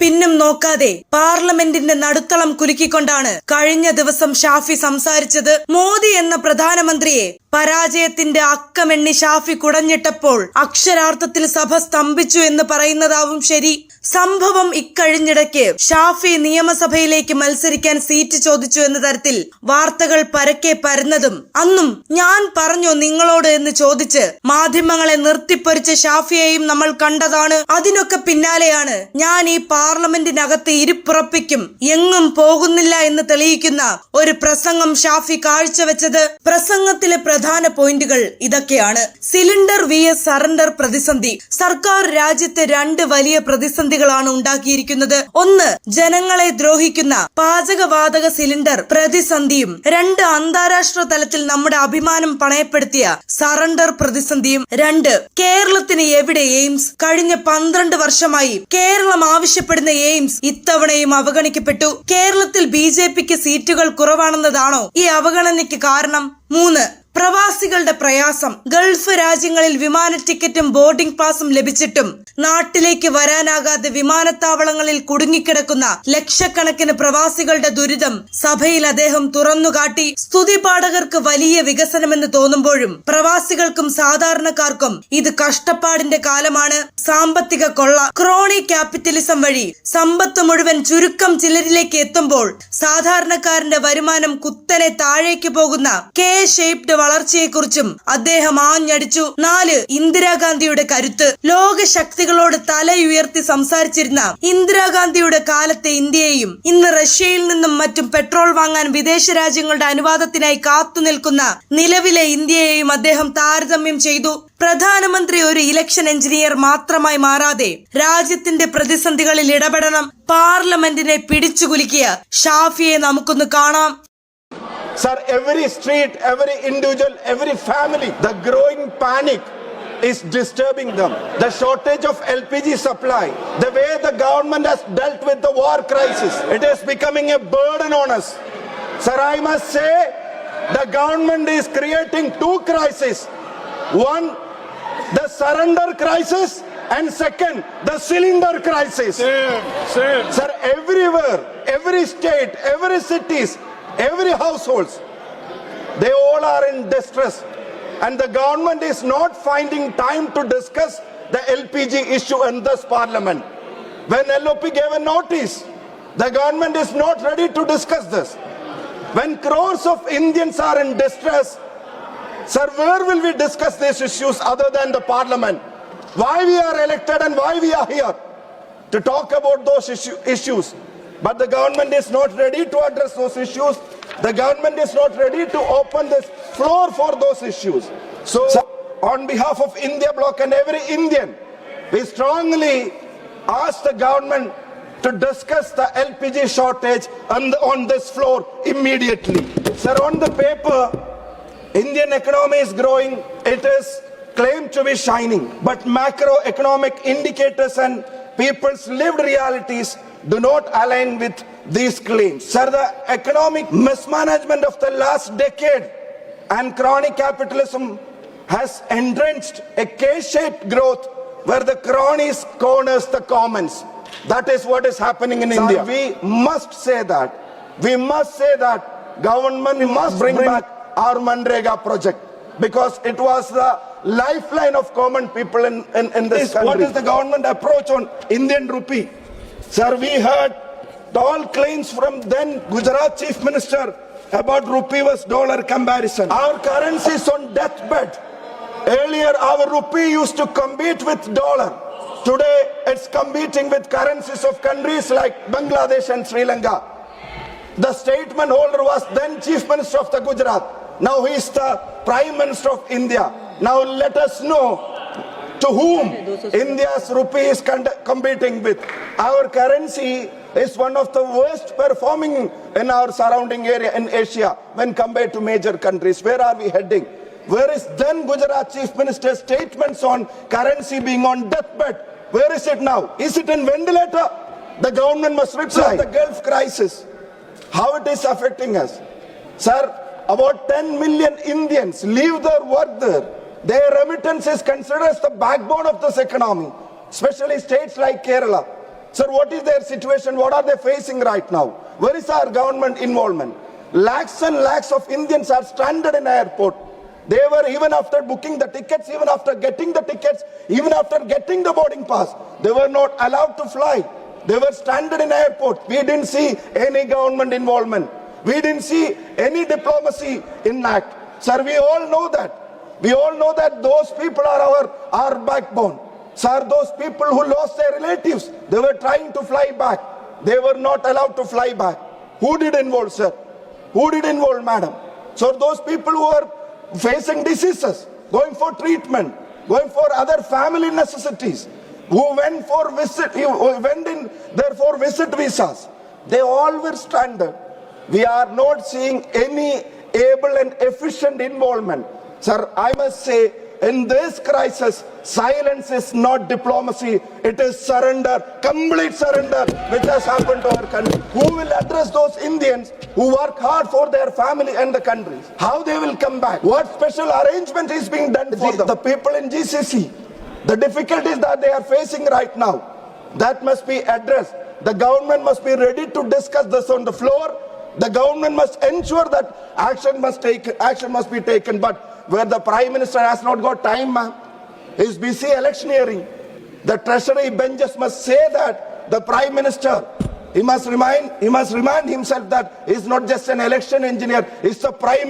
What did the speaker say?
പിന്നും നോക്കാതെ പാർലമെന്റിന്റെ നടുത്തളം കുലുക്കിക്കൊണ്ടാണ് കഴിഞ്ഞ ദിവസം ഷാഫി സംസാരിച്ചത്. മോദി എന്ന പ്രധാനമന്ത്രിയെ പരാജയത്തിന്റെ അക്കമെണ്ണി ഷാഫി കുടഞ്ഞിട്ടപ്പോൾ അക്ഷരാർത്ഥത്തിൽ സഭ സ്തംഭിച്ചു എന്ന് പറയുന്നതാവും ശരി. സംഭവം ഇക്കഴിഞ്ഞിടയ്ക്ക് ഷാഫി നിയമസഭയിലേക്ക് മത്സരിക്കാൻ സീറ്റ് ചോദിച്ചു എന്ന തരത്തിൽ വാർത്തകൾ പരക്കെ പരന്നതും അന്നും ഞാൻ പറഞ്ഞോ നിങ്ങളോട് എന്ന് ചോദിച്ച് മാധ്യമങ്ങളെ നിർത്തിപ്പൊരിച്ച ഷാഫിയെയും നമ്മൾ കണ്ടതാണ്. അതിനൊക്കെ പിന്നാലെയാണ് ഞാൻ ഈ പാർലമെന്റിനകത്ത് ഇരിപ്പുറപ്പിക്കും, എങ്ങും പോകുന്നില്ല എന്ന് തെളിയിക്കുന്ന ഒരു പ്രസംഗം ഷാഫി കാഴ്ചവെച്ചത്. പ്രസംഗത്തിലെ പ്രധാന പോയിന്റുകൾ ഇതൊക്കെയാണ്. സിലിണ്ടർ vs സറണ്ടർ പ്രതിസന്ധി. സർക്കാർ രാജ്യത്തെ രണ്ട് വലിയ പ്രതിസന്ധികളാണ് ഉണ്ടാക്കിയിരിക്കുന്നത്. ഒന്ന്, ജനങ്ങളെ ദ്രോഹിക്കുന്ന പാചകവാതക സിലിണ്ടർ പ്രതിസന്ധിയും. രണ്ട്, അന്താരാഷ്ട്ര തലത്തിൽ നമ്മുടെ അഭിമാനം പണയപ്പെടുത്തിയ സറണ്ടർ പ്രതിസന്ധിയും. രണ്ട്, കേരളത്തിന് എവിടെ എയിംസ്? കഴിഞ്ഞ 12 വർഷമായി കേരളം ആവശ്യപ്പെടുന്ന എയിംസ് ഇത്തവണയും അവഗണിക്കപ്പെട്ടു. കേരളത്തിൽ BJPക്ക് സീറ്റുകൾ കുറവാണെന്നതാണോ ഈ അവഗണനയ്ക്ക് കാരണം? 3, പ്രവാസികളുടെ പ്രയാസം. ഗൾഫ് രാജ്യങ്ങളിൽ വിമാന ടിക്കറ്റും ബോർഡിംഗ് പാസും ലഭിച്ചിട്ടും നാട്ടിലേക്ക് വരാനാകാതെ വിമാനത്താവളങ്ങളിൽ കുടുങ്ങിക്കിടക്കുന്ന ലക്ഷക്കണക്കിന് പ്രവാസികളുടെ ദുരിതം സഭയിൽ അദ്ദേഹം തുറന്നുകാട്ടി. സ്തുതിപാഠകർക്ക് വലിയ വികസനമെന്ന് തോന്നുമ്പോഴും പ്രവാസികൾക്കും സാധാരണക്കാർക്കും ഇത് കഷ്ടപ്പാടിന്റെ കാലമാണ്. സാമ്പത്തിക കൊള്ള, ക്രോണി ക്യാപിറ്റലിസം വഴി സമ്പത്ത് മുഴുവൻ ചുരുക്കം ചിലരിലേക്ക് എത്തുമ്പോൾ സാധാരണക്കാരന്റെ വരുമാനം കുത്തനെ താഴേക്ക് പോകുന്ന കെ ഷേപ്ഡ് വളർച്ചയെക്കുറിച്ചും അദ്ദേഹം ആഞ്ഞടിച്ചു. 4, ഇന്ദിരാഗാന്ധിയുടെ കരുത്ത്. ലോക ശക്തികളോട് തലയുയർത്തി സംസാരിച്ചിരുന്ന ഇന്ദിരാഗാന്ധിയുടെ കാലത്തെ ഇന്ത്യയെയും ഇന്ന് റഷ്യയിൽ നിന്നും മറ്റും പെട്രോൾ വാങ്ങാൻ വിദേശ രാജ്യങ്ങളുടെ അനുവാദത്തിനായി കാത്തുനിൽക്കുന്ന നിലവിലെ ഇന്ത്യയെയും അദ്ദേഹം താരതമ്യം ചെയ്തു. പ്രധാനമന്ത്രി ഒരു ഇലക്ഷൻ എഞ്ചിനീയർ മാത്രമായി മാറാതെ രാജ്യത്തിന്റെ പ്രതിസന്ധികളിൽ ഇടപെടണം. പാർലമെന്റിനെ പിടിച്ചുകുലുക്കിയ ഷാഫിയെ നമുക്കൊന്ന് കാണാം. Sir, every street, every individual, every family, the growing panic is disturbing them. The shortage of LPG supply, the way the government has dealt with the war crisis, it is becoming a burden on us. Sir, I must say, the government is creating two crises. One, the surrender crisis, and second, the cylinder crisis. Same. Sir, everywhere, every state, every cities, every households, they all are in distress, and the government is not finding time to discuss the LPG issue in this parliament. When LOP gave a notice, the government is not ready to discuss this. When crores of Indians are in distress, sir, where will we discuss these issues other than the parliament? Why we are elected and why we are here to talk about those issues? But the government is not ready to address those issues. The government is not ready to open this floor for those issues. So, on behalf of India Bloc and every Indian, we strongly ask the government to discuss the LPG shortage on this floor immediately. Sir, on the paper, Indian economy is growing. It is claimed to be shining. But macroeconomic indicators and people's lived realities do not align with these claims. Sir, the economic mismanagement of the last decade and chronic capitalism has entrenched a K-shaped growth where the cronies corners the commons. That is what is happening in India. We must say that. We must say that government must bring back our Manrega project, because it was the lifeline of common people in this country. What is the government approach on Indian rupee? Sir, we heard all claims from then Gujarat Chief Minister about rupee vs dollar comparison. Our currency is on deathbed. Earlier, our rupee used to compete with dollar. Today, it's competing with currencies of countries like Bangladesh and Sri Lanka. The statement holder was then Chief Minister of the Gujarat. Now he is the Prime Minister of India. Now let us know to whom India's rupee is competing with. Our currency is one of the worst performing in our surrounding area in Asia when compared to major countries. Where are we heading? Where is then Gujarat Chief Minister's statements on currency being on deathbed? Where is it now? Is it in ventilator? The government must reply. The Gulf crisis, how it is affecting us. Sir, about 10 million Indians live there, work there. Their remittance is considered as the backbone of this economy, especially states like Kerala. Sir, what is their situation? What are they facing right now? Where is our government involvement? Lakhs and lakhs of Indians are stranded in airport. They were, even after booking the tickets, even after getting the tickets, even after getting the boarding pass, they were not allowed to fly. They were stranded in airport. We didn't see any government involvement. We didn't see any diplomacy in act. Sir, we all know that. We all know that those people are our backbone. Sir, those people who lost their relatives, they were trying to fly back. They were not allowed to fly back. Who did involve, sir? Who did involve, madam? So those people who are facing diseases, going for treatment, going for other family necessities, who went for visit, who went in there for visit visas, they all were stranded. We are not seeing any able and efficient involvement. Sir, I must say, in this crisis, silence is not diplomacy, it is surrender, complete surrender, which has happened to our country. Who will address those Indians who work hard for their family and the countries? How they will come back? What special arrangement is being done for them? The people in GCC, the difficulties that they are facing right now, that must be addressed. The government must be ready to discuss this on the floor. The government must ensure that action must be taken. But where the Prime Minister has not got time, ma'am, he is busy electioneering. The Treasury benches must say that the Prime Minister, he must remind himself that he is not just an election engineer, he is the Prime